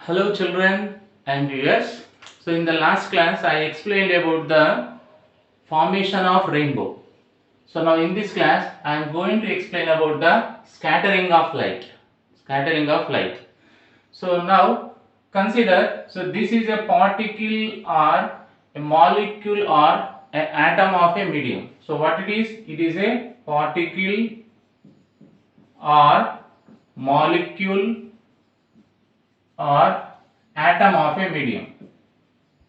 Hello children and viewers. So in the last class I explained about the formation of rainbow. So now in this class I am going to explain about the scattering of light. Scattering of light. So now consider, so this is a particle or a molecule or an atom of a medium. So what it is? It is a particle or molecule or atom of a medium.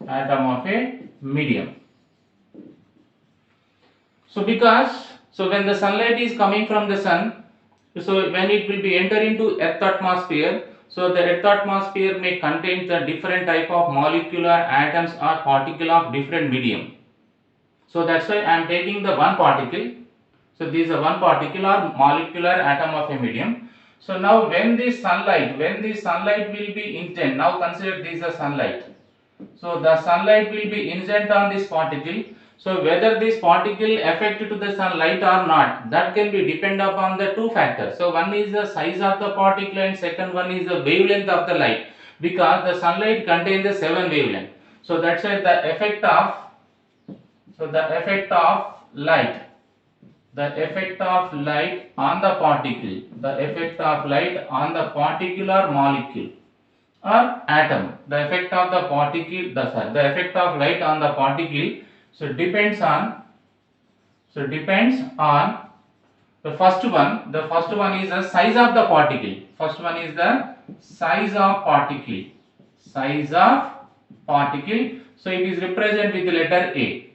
Atom of a medium. So when the sunlight is coming from the sun, so when it will be enter into earth atmosphere, so the earth atmosphere may contain the different type of molecular atoms or particle of different medium. So that's why I am taking the one particle. So this is a one particle or molecular atom of a medium. So now when the sunlight will be incident, now consider this is the sunlight. So the sunlight will be incident on this particle. So whether this particle affect to the sunlight or not, that can be depend upon the two factors. So one is the size of the particle and second one is the wavelength of the light, because the sunlight contains the 7 wavelength. So that's why the effect of light, on the particle, the particular molecule or atom, the effect of the particle, the effect of light on the particle, so depends on the first one. The first one is the size of the particle. First one is the size of particle. So it is represented with the letter A.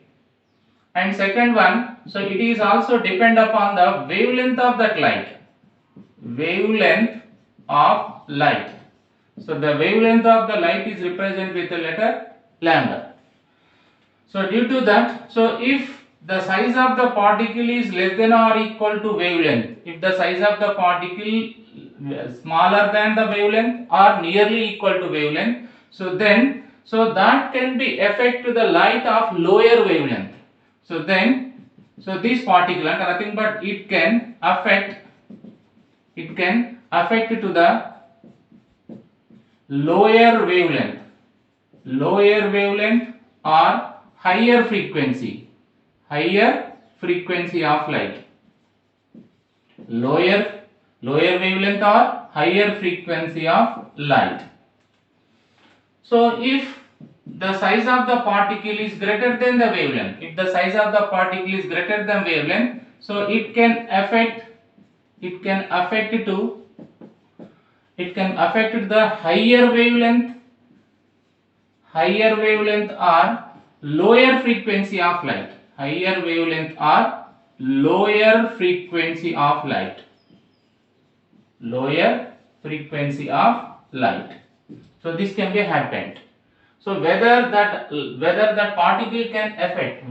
And second one, so it is also depend upon the wavelength of that light. So the wavelength of the light is represented with the letter lambda. So due to that, so if the size of the particle is less than or equal to wavelength, if the size of the particle smaller than the wavelength or nearly equal to wavelength, so that can be affect to the light of lower wavelength. So this particle and nothing but it can affect to the lower wavelength or higher frequency of light. Lower wavelength or higher frequency of light. So if the size of the particle is greater than the wavelength, so it can affect to the higher wavelength or lower frequency of light. Lower frequency of light. So this can be happened. So whether that particle can affect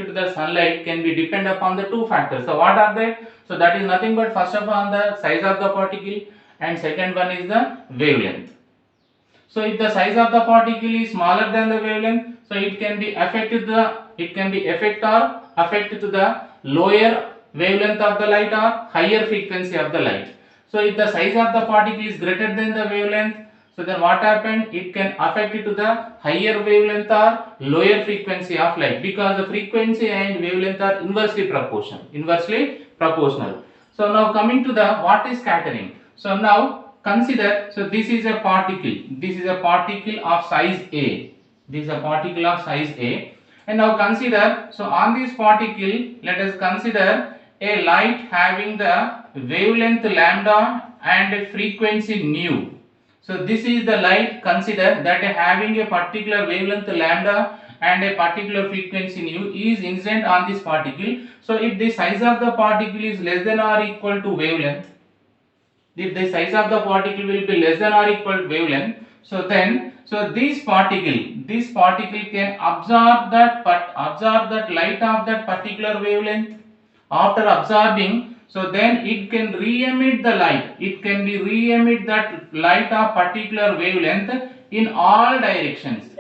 to the sunlight can be depend upon the two factors. So what are they? So that is nothing but first of all the size of the particle and second one is the wavelength. So if the size of the particle is smaller than the wavelength, so it can be affect to the lower wavelength of the light or higher frequency of the light. So if the size of the particle is greater than the wavelength, so then what happened? It can affect to the higher wavelength or lower frequency of light, because the frequency and wavelength are inversely proportional. So now coming to the what is scattering. So now consider, so this is a particle of size A. And now consider, so on this particle let us consider a light having the wavelength lambda and a frequency nu. So this is the light, consider that having a particular wavelength lambda and a particular frequency nu is incident on this particle. So if the size of the particle is less than or equal to wavelength, if the size of the particle will be less than or equal to wavelength, so this particle can absorb that light of that particular wavelength. After absorbing, so then it can re-emit the light. It can be re-emit that light of particular wavelength in all directions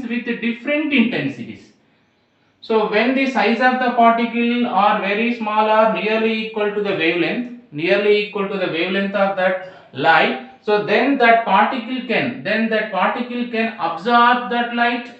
with different intensities. So when the size of the particle are very small or nearly equal to the wavelength of that light, so then that particle can absorb that light,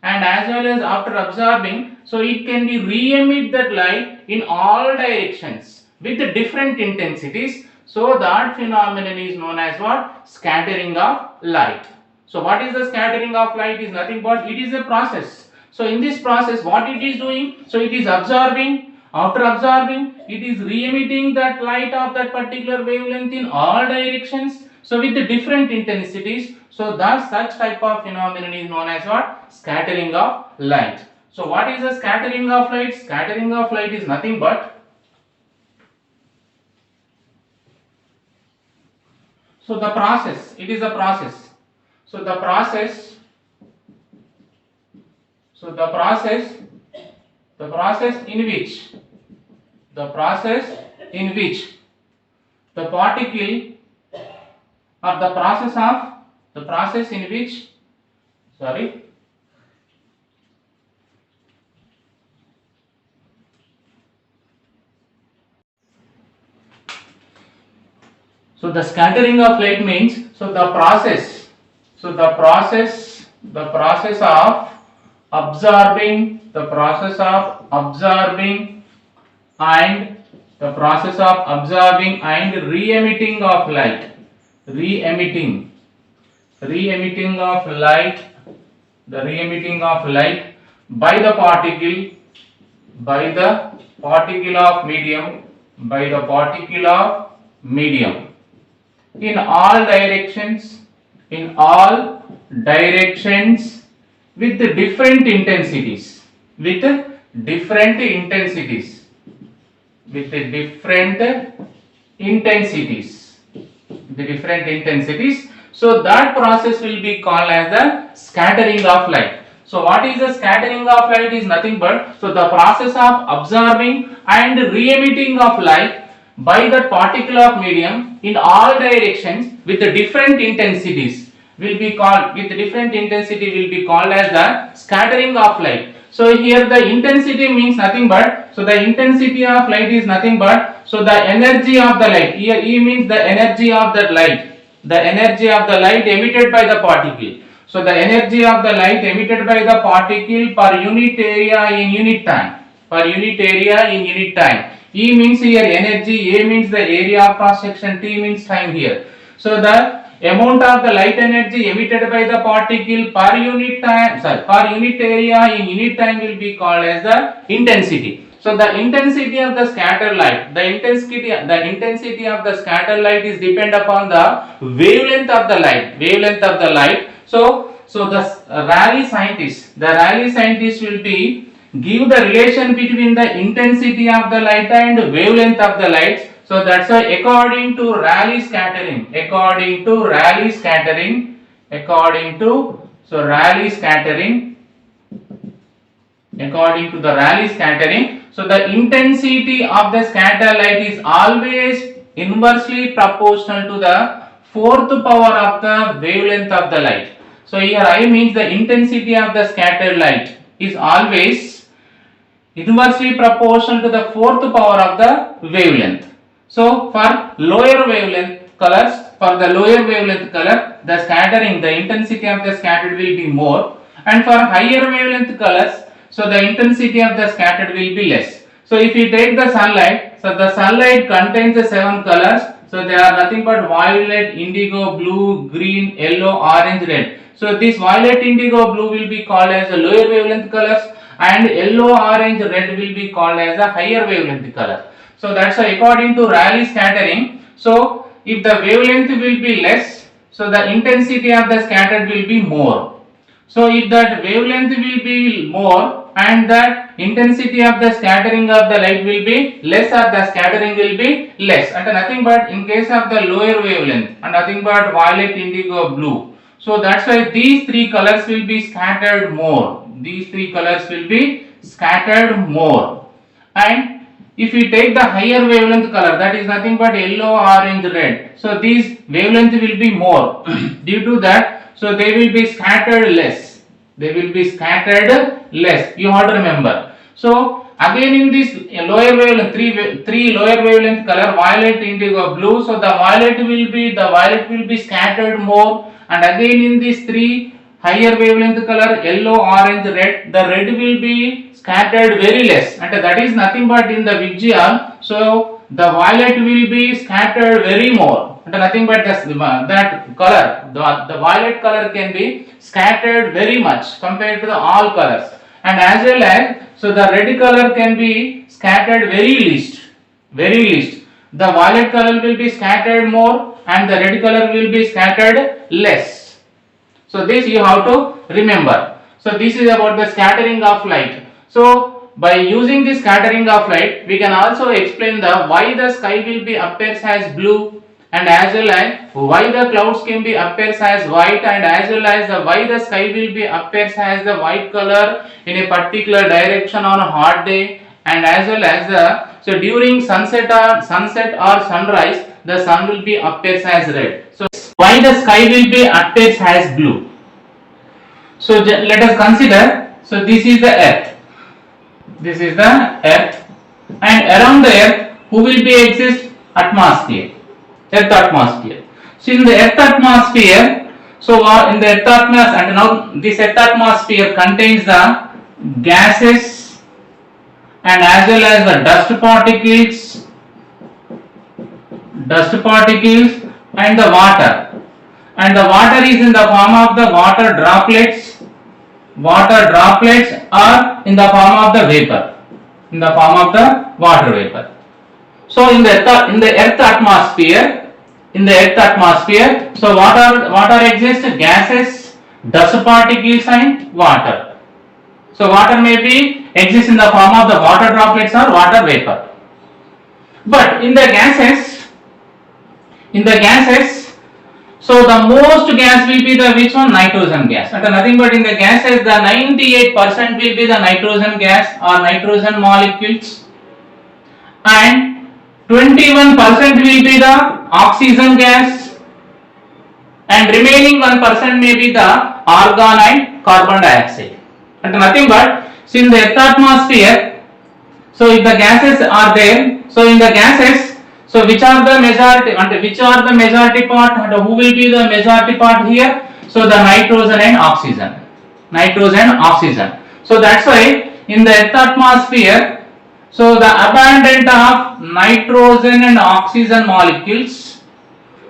and as well as after absorbing, so it can be re-emit that light in all directions with the different intensities. So that phenomenon is known as what? Scattering of light. So what is the scattering of light? Is nothing but it is a process. So in this process, what it is doing? So it is absorbing. After absorbing, it is re-emitting that light of that particular wavelength in all directions. So with the different intensities. So thus such type of phenomenon is known as what? Scattering of light. So what is the scattering of light? Scattering of light is nothing but, so the process, it is a process. So the process in which the particle, or the process in which, sorry, so the scattering of light means, so the process of absorbing, and re-emitting of light, re-emitting of light, by the particle of medium, in all directions, with the different intensities, so that process will be called as the scattering of light. So what is the scattering of light? Is nothing but, so the process of absorbing and re-emitting of light by that particle of medium in all directions with the different intensities will be called as the scattering of light. So here the intensity means nothing but, so the intensity of light is nothing but, so the energy of the light, here E means the energy of that light, emitted by the particle. So the energy of the light emitted by the particle per unit area in unit time, E means here energy, A means the area of cross section, T means time here. So the amount of the light energy emitted by the particle per unit area in unit time will be called as the intensity. So the intensity of the scattered light, the intensity of the scattered light is depend upon the wavelength of the light. So the Rayleigh scientists will be give the relation between the intensity of the light and wavelength of the light. So that's why according to Rayleigh scattering, so the intensity of the scattered light is always inversely proportional to the fourth power of the wavelength of the light. So here I means the intensity of the scattered light is always inversely proportional to the fourth power of the wavelength. So for lower wavelength colors, the scattering, the intensity of the scattered will be more, and for higher wavelength colors, so the intensity of the scattered will be less. So if you take the sunlight, so the sunlight contains the 7 colors. So they are nothing but violet, indigo, blue, green, yellow, orange, red. So this violet, indigo, blue will be called as the lower wavelength colors, and yellow, orange, red will be called as the higher wavelength color. So that's why according to Rayleigh scattering, so if the wavelength will be less, so the intensity of the scattered will be more. So if that wavelength will be more and the intensity of the scattering of the light will be less, or the scattering will be less, and nothing but in case of the lower wavelength and nothing but violet, indigo, blue. So that's why these 3 colors will be scattered more. And if we take the higher wavelength color, that is nothing but yellow, orange, red. So these wavelength will be more. Due to that, so they will be scattered less. You have to remember. So Again in this lower wavelength, three lower wavelength color, violet, indigo, blue. So the violet will be scattered more, and again in these three higher wavelength color, yellow, orange, red, the red will be scattered very less, and that is nothing but in the Vijaya. So the violet will be scattered very more, and nothing but that color, the violet color can be scattered very much compared to the all colors, and as well as so the red color can be scattered very least. The violet color will be scattered more and the red color will be scattered less. So this you have to remember. So this is about the scattering of light. So by using this scattering of light, we can also explain the why the sky will be appears as blue, and as well as why the clouds can be appears as white, and as well as the why the sky will be appears as the white color in a particular direction on a hot day, and as well as the so during sunset or sunrise the sun will be appears as red. So why the sky will be appears as blue. So let us consider, so this is the earth, and around the earth who will be exist? Atmosphere, earth atmosphere. So in the earth atmosphere, so in the earth atmosphere, and now this earth atmosphere contains the gases and as well as the dust particles and the water, and the water is in the form of the water droplets or in the form of the vapor, water vapor. So in the earth atmosphere, so water exists, gases, dust particles and water. So water may be exists in the form of the water droplets or water vapor. But in the gases, so the most gas will be the which one? Nitrogen gas. And nothing but in the gases, the 98% will be the nitrogen gas or nitrogen molecules, and 21% will be the oxygen gas, and remaining 1% may be the argon and carbon dioxide. And nothing but, so in the earth atmosphere, so if the gases are there, so in the gases, so which are the majority part, and who will be the majority part here? So the nitrogen and oxygen. So that's why in the earth atmosphere, so the abundance of nitrogen and oxygen molecules.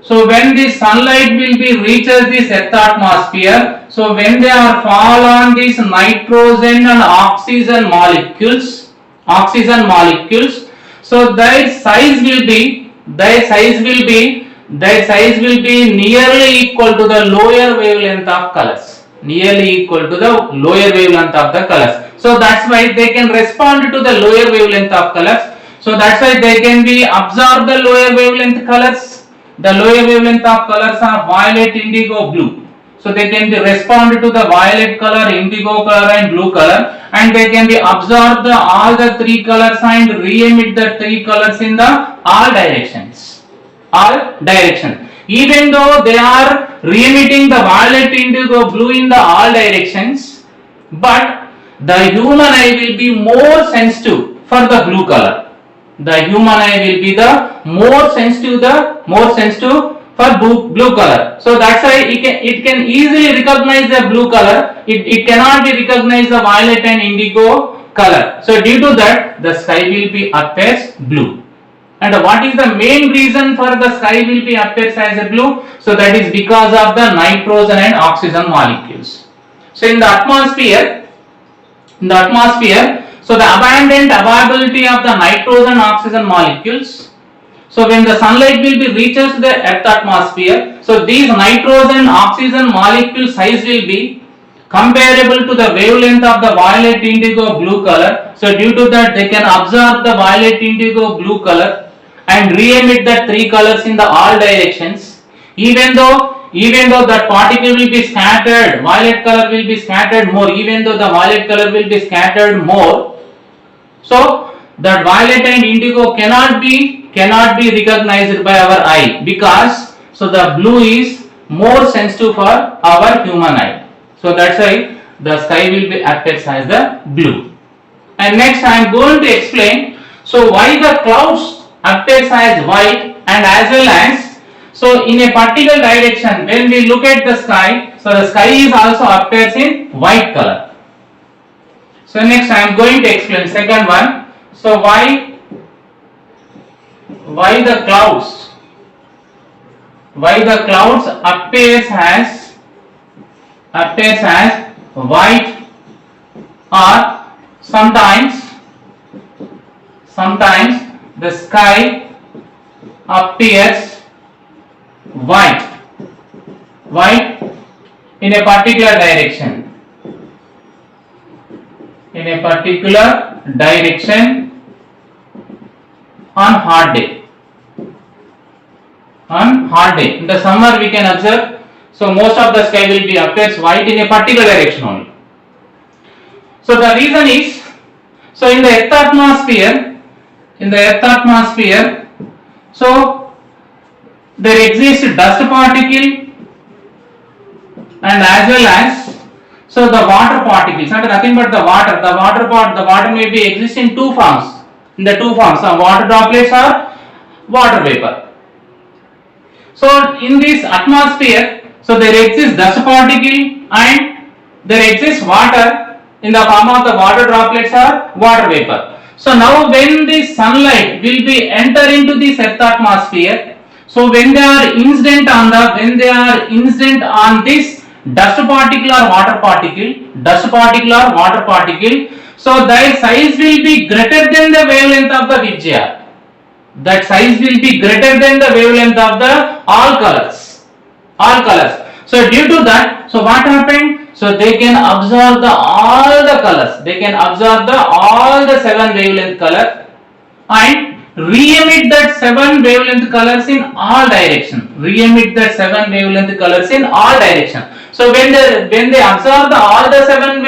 So when the sunlight will be reaches this earth atmosphere, so when they are fall on these nitrogen and oxygen molecules, so their size will be nearly equal to the lower wavelength of colors. So that's why they can respond to the lower wavelength of colors. So that's why they can be absorb the lower wavelength colors. The lower wavelength of colors are violet, indigo, blue. So they can be respond to the violet color, indigo color and blue color, and they can be absorb all the three colors and re-emit the three colors in the all directions. Even though they are re-emitting the violet, indigo, blue in the all directions, but the human eye will be more sensitive for the blue color. The human eye will be the more sensitive for blue color. So that's why it can easily recognize the blue color. It cannot be recognized the violet and indigo color. So due to that, the sky will be appears blue. And what is the main reason for the sky will be appears as a blue? So that is because of the nitrogen and oxygen molecules. So in the atmosphere, so the abundant availability of the nitrogen and oxygen molecules. So when the sunlight will be reaches the earth atmosphere, so these nitrogen oxygen molecule size will be comparable to the wavelength of the violet, indigo, blue color. So due to that, they can absorb the violet, indigo, blue color and re-emit the three colors in the all directions. Even though that particle will be scattered, violet color will be scattered more. Even though the violet color will be scattered more, so that violet and indigo cannot be recognized by our eye, because so the blue is more sensitive for our human eye. So that's why the sky will be appears as the blue. And next I am going to explain so why the clouds appears as white and as well as so in a particular direction when we look at the sky, so the sky is also appears in white color. So next I am going to explain second one. So why the clouds appears as white, or sometimes the sky appears white in a particular direction on hot day. In the summer we can observe, so most of the sky will be appears white in a particular direction only. So the reason is, so in the earth atmosphere, so there exists dust particle and as well as so the water particles, not nothing but the water. The water may be exist in two forms. Some water droplets or water vapor. So in this atmosphere, so there exists dust particle and there exists water in the form of the water droplets or water vapor. So now when the sunlight will be enter into this earth atmosphere, so when they are incident on this dust particle or water particle, so their size will be greater than the wavelength of the Vijaya. That size will be greater than the wavelength of the all colors. So due to that, so what happened? So they can absorb all the colors. They can absorb all the 7 wavelength color and re-emit that 7 wavelength colors in all direction. So when they absorb all the 7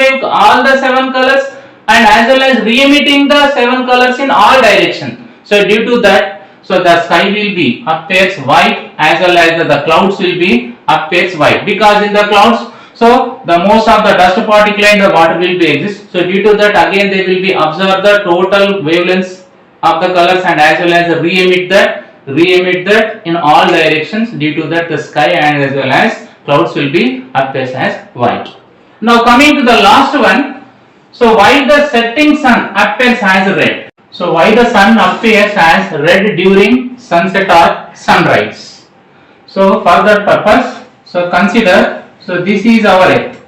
colors and as well as re-emitting the 7 colors in all direction. So due to that, so the sky will be appears white as well as the clouds will be appears white, because in the clouds, so the most of the dust particle and the water will be exist. So due to that, again they will be absorb the total wavelengths of the colors and as well as re-emit that in all directions. Due to that, the sky and as well as clouds will be appears as white. Now coming to the last one, so why the setting sun appears as red? So why the sun appears as red during sunset or sunrise? So for that purpose, so consider, so this is our earth.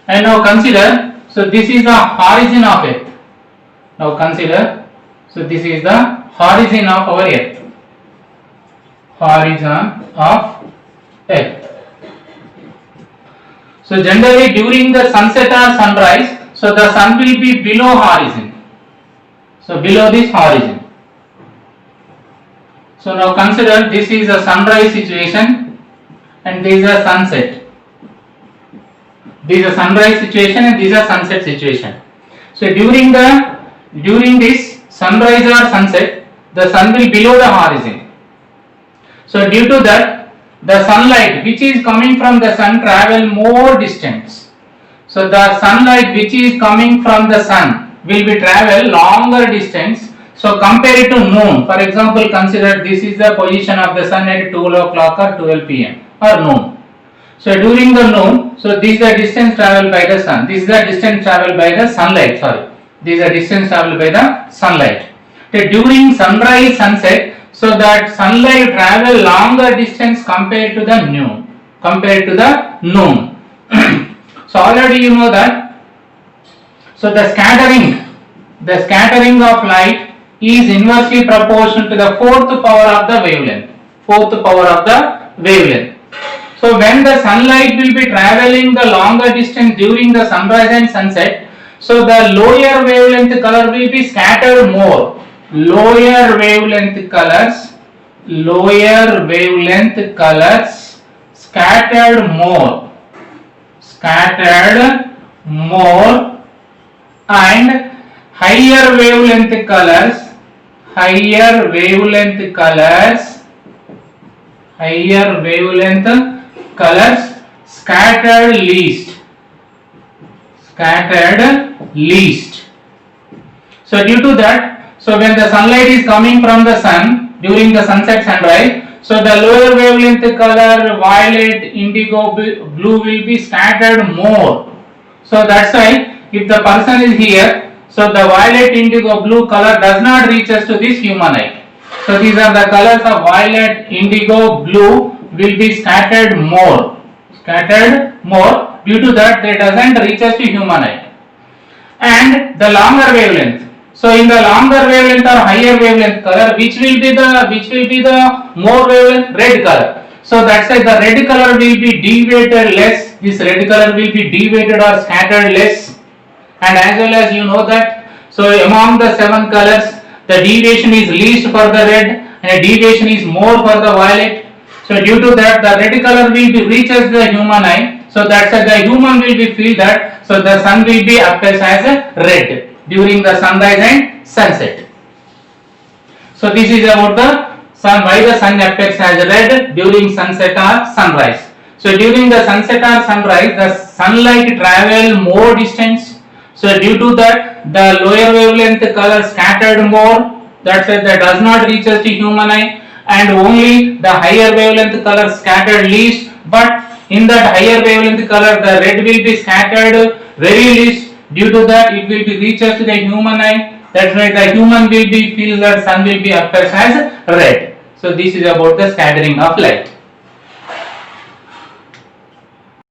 And now consider, so this is the horizon of earth. Now consider, so this is the horizon of our earth. So generally during the sunset or sunrise, so the sun will be below horizon. So below this horizon. So now consider, this is a sunrise situation and this is a sunset. This is a sunrise situation and this is a sunset situation. So during this sunrise or sunset, the sun will below the horizon. So due to that, the sunlight which is coming from the sun travel more distance. So the sunlight which is coming from the sun will be travel longer distance. So compare it to noon. For example, consider this is the position of the sun at 12 o'clock or 12 p.m. or noon. So during the noon, so this is the distance traveled by the sun. This is the distance traveled by the sunlight. This is the distance traveled by the sunlight. So during sunrise, sunset, so that sunlight travel longer distance compared to the noon. So already you know that. So the scattering of light is inversely proportional to the fourth power of the wavelength. So when the sunlight will be traveling the longer distance during the sunrise and sunset, so the lower wavelength color will be scattered more. Lower wavelength colors scattered more, and higher wavelength colors scattered least. scattered least. So due to that, so when the sunlight is coming from the sun during the sunset sunrise, so the lower wavelength color violet, indigo, blue will be scattered more. So that's why if the person is here, so the violet, indigo, blue color does not reach us to this human eye. So these are the colors of violet, indigo, blue will be scattered more. Due to that they doesn't reach us to human eye. And the longer wavelength. So in the longer wavelength or higher wavelength color, which will be the more wavelength? Red color. So that's why the red color will be deviated less. This red color will be deviated or scattered less. And as well as you know that, so among the 7 colors, the deviation is least for the red and deviation is more for the violet. So due to that, the red color will be reaches the human eye. So that's why the human will be feel that. So the sun will be appears as red during the sunrise and sunset. So this is about the sun, why the sun appears as red during sunset or sunrise. So during the sunset or sunrise, the sunlight travel more distance. So due to that, the lower wavelength color scattered more. That's why that does not reach us to human eye, and only the higher wavelength color scattered least. But in that higher wavelength color, the red will be scattered very least. Due to that, it will be reaches to the human eye. That's why the human will be feels that sun will be appears as red. So this is about the scattering of light.